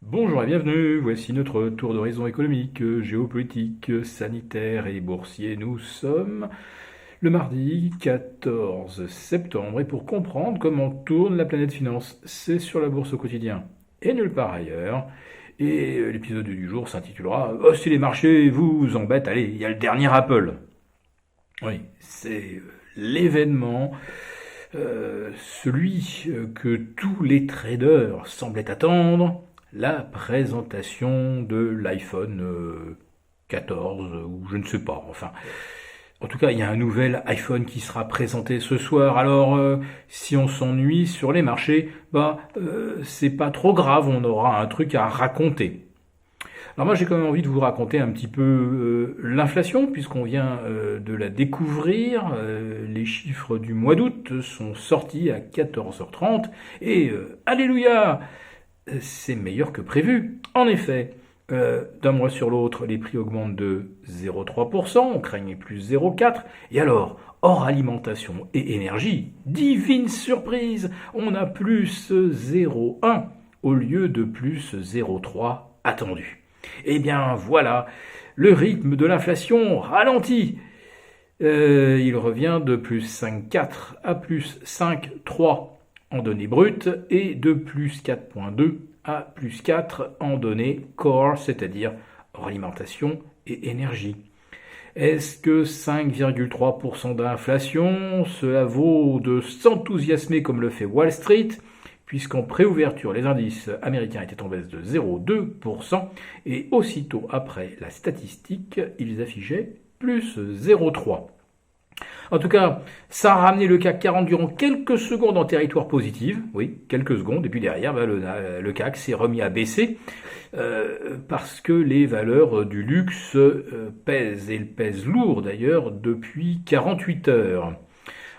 Bonjour et bienvenue, voici notre tour d'horizon économique, géopolitique, sanitaire et boursier. Nous sommes le mardi 14 septembre et pour comprendre comment tourne la planète finance, c'est sur la bourse au quotidien et nulle part ailleurs. Et l'épisode du jour s'intitulera « Oh, si les marchés vous embêtent, allez, il y a le dernier Apple ». Oui, c'est l'événement, celui que tous les traders semblaient attendre, la présentation de l'iPhone 14 ou je ne sais pas. Enfin, en tout cas, il y a un nouvel iPhone qui sera présenté ce soir. Alors, si on s'ennuie sur les marchés, c'est pas trop grave, on aura un truc à raconter. Alors moi j'ai quand même envie de vous raconter un petit peu l'inflation puisqu'on vient de la découvrir. Les chiffres du mois d'août sont sortis à 14h30 et alléluia, c'est meilleur que prévu. En effet, d'un mois sur l'autre, les prix augmentent de 0,3%, on craignait plus 0,4%. Et alors, hors alimentation et énergie, divine surprise, on a plus 0,1 au lieu de plus 0,3 attendu. Eh bien voilà, le rythme de l'inflation ralentit. Il revient de plus 5,4 à plus 5,3 en données brutes et de plus 4,2 à plus 4 en données core, c'est-à-dire hors alimentation et énergie. Est-ce que 5,3% d'inflation, cela vaut de s'enthousiasmer comme le fait Wall Street, puisqu'en préouverture, les indices américains étaient en baisse de 0,2%, et aussitôt après la statistique, ils affichaient plus 0,3%. En tout cas, ça a ramené le CAC 40 durant quelques secondes en territoire positif. Oui, quelques secondes. Et puis derrière, le CAC s'est remis à baisser parce que les valeurs du luxe pèsent, et elles pèsent lourd d'ailleurs, depuis 48 heures.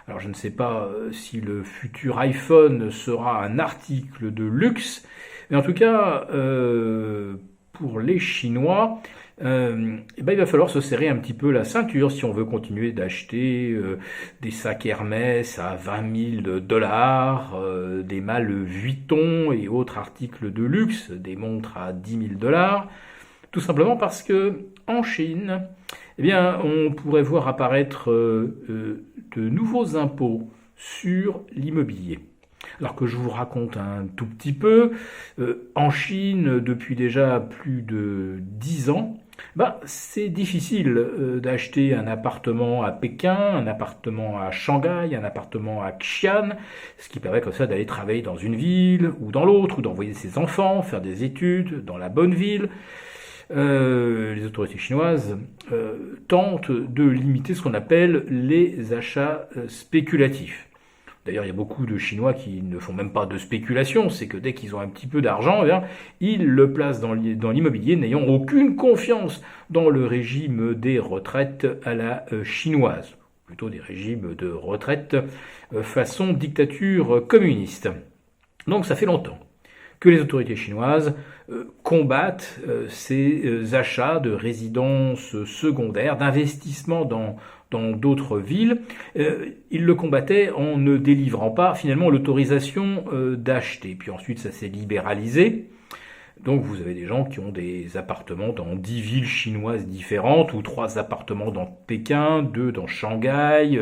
Alors je ne sais pas si le futur iPhone sera un article de luxe, mais en tout cas, pour les Chinois, il va falloir se serrer un petit peu la ceinture si on veut continuer d'acheter des sacs Hermès à 20 000 dollars, des malles Vuitton et autres articles de luxe, des montres à 10 000 dollars, tout simplement parce que en Chine, eh bien, on pourrait voir apparaître de nouveaux impôts sur l'immobilier. Alors que je vous raconte un tout petit peu, en Chine, depuis déjà plus de 10 ans, c'est difficile d'acheter un appartement à Pékin, un appartement à Shanghai, un appartement à Xi'an, ce qui permet comme ça d'aller travailler dans une ville ou dans l'autre, ou d'envoyer ses enfants faire des études dans la bonne ville. Les autorités chinoises tentent de limiter ce qu'on appelle les achats spéculatifs. D'ailleurs, il y a beaucoup de Chinois qui ne font même pas de spéculation, c'est que dès qu'ils ont un petit peu d'argent, ils le placent dans l'immobilier, n'ayant aucune confiance dans le régime des retraites à la chinoise, plutôt des régimes de retraite façon dictature communiste. Donc ça fait longtemps que les autorités chinoises combattent ces achats de résidences secondaires, d'investissements dans d'autres villes. Ils le combattaient en ne délivrant pas finalement l'autorisation d'acheter. Puis ensuite, ça s'est libéralisé. Donc vous avez des gens qui ont des appartements dans 10 villes chinoises différentes, ou 3 appartements dans Pékin, 2 dans Shanghai,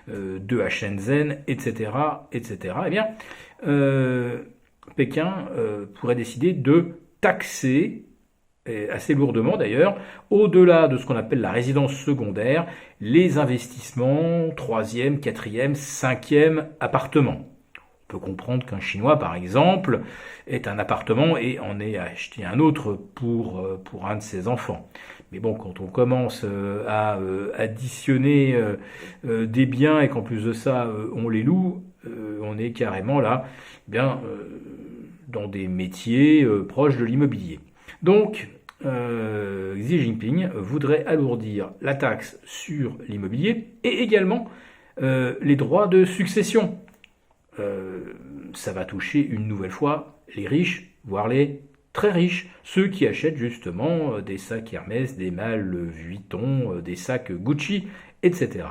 2 à Shenzhen, etc. etc. Eh bien, Pékin pourrait décider de taxer, assez lourdement d'ailleurs, au-delà de ce qu'on appelle la résidence secondaire, les investissements troisième, quatrième, cinquième appartement. On peut comprendre qu'un Chinois, par exemple, ait un appartement et en ait acheté un autre pour un de ses enfants. Mais bon, quand on commence à additionner des biens et qu'en plus de ça, on les loue, on est carrément là, dans des métiers proches de l'immobilier. Donc, Xi Jinping voudrait alourdir la taxe sur l'immobilier et également les droits de succession. Ça va toucher une nouvelle fois les riches, voire les très riches, ceux qui achètent justement des sacs Hermès, des malles Vuitton, des sacs Gucci, etc.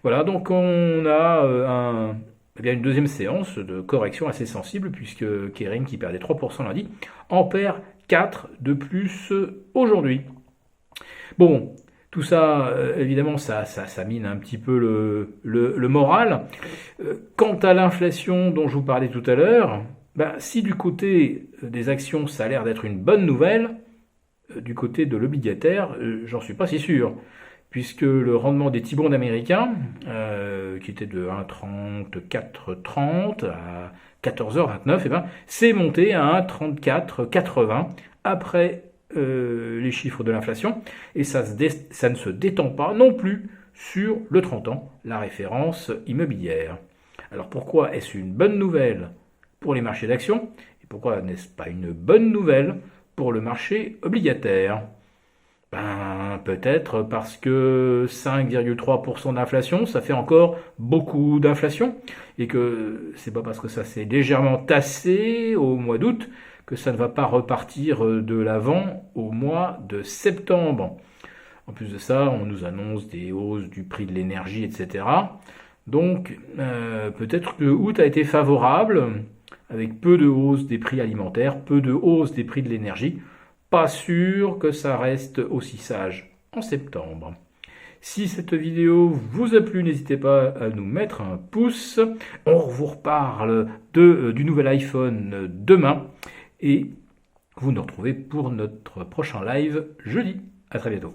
Voilà, donc on a eh bien, une deuxième séance de correction assez sensible, puisque Kering, qui perdait 3% lundi, en perd 4 de plus aujourd'hui. Bon, tout ça, évidemment, ça mine un petit peu le moral. Quant à l'inflation dont je vous parlais tout à l'heure, ben, si du côté des actions, ça a l'air d'être une bonne nouvelle, du côté de l'obligataire, j'en suis pas si sûr. Puisque le rendement des T-bonds américains, qui était de 1,3430 à 14h29, eh ben, c'est monté à 1,3480 après les chiffres de l'inflation, et ça ne se détend pas non plus sur le 30 ans, la référence immobilière. Alors pourquoi est-ce une bonne nouvelle pour les marchés d'actions, et pourquoi n'est-ce pas une bonne nouvelle pour le marché obligataire? Ben, peut-être parce que 5,3% d'inflation, ça fait encore beaucoup d'inflation, et que c'est pas parce que ça s'est légèrement tassé au mois d'août que ça ne va pas repartir de l'avant au mois de septembre. En plus de ça, on nous annonce des hausses du prix de l'énergie, etc. Donc, peut-être que août a été favorable, avec peu de hausse des prix alimentaires, peu de hausse des prix de l'énergie. Pas sûr que ça reste aussi sage en septembre. Si cette vidéo vous a plu, n'hésitez pas à nous mettre un pouce. On vous reparle du nouvel iPhone demain. Et vous nous retrouvez pour notre prochain live jeudi. À très bientôt.